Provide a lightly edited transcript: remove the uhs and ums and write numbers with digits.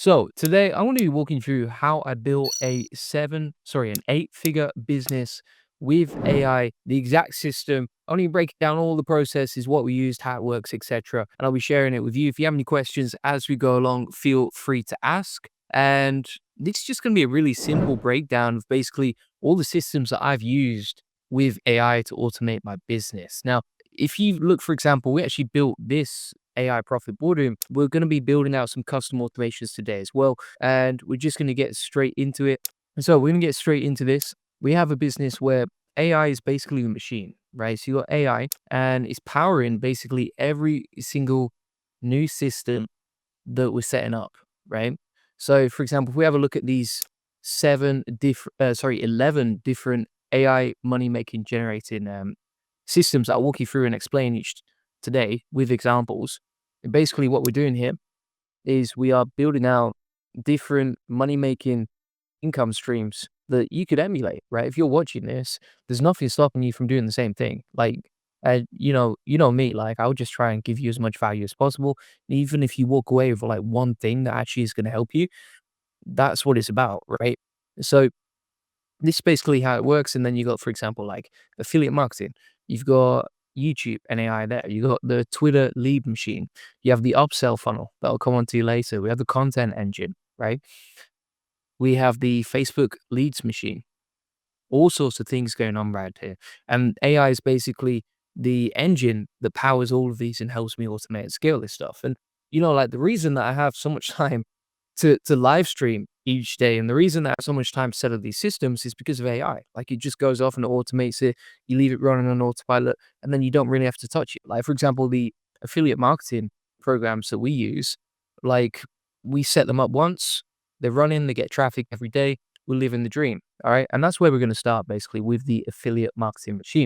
So today I want to be walking through how I built an 8-figure business with AI, the exact system. I want to break down all the processes, what we used, how it works, etc. And I'll be sharing it with you. If you have any questions as we go along, feel free to ask. And this is just going to be a really simple breakdown of basically all the systems that I've used with AI to automate my business. Now, if you look, for example, we actually built this AI profit boardroom. We're going to be building out some custom automations today as well. And we're just going to get straight into it. So we're going to get straight into this. We have a business where AI is basically a machine, right? So you got AI and it's powering basically every single new system that we're setting up, right? So for example, if we have a look at these 11 different AI money making generating systems that I'll walk you through and explain each today with examples. And basically, what we're doing here is we are building out different money making income streams that you could emulate, right? If you're watching this, there's nothing stopping you from doing the same thing. Like, you know me, like I'll just try and give you as much value as possible. Even if you walk away with like one thing that actually is going to help you, that's what it's about, right? So this is basically how it works. And then you got, for example, like affiliate marketing. You've got YouTube and AI there. You got the Twitter lead machine. You have the upsell funnel that'll come on to you later. We have the content engine, right? We have the Facebook leads machine. All sorts of things going on right here. And AI is basically the engine that powers all of these and helps me automate and scale this stuff. And like the reason that I have so much time to live stream each day. And the reason that I have so much time to set up these systems is because of AI. Like it just goes off and it automates it. You leave it running on autopilot, and then you don't really have to touch it. Like, for example, the affiliate marketing programs that we use, like we set them up once, they're running, they get traffic every day. We're living the dream. All right. And that's where we're going to start basically with the affiliate marketing machine.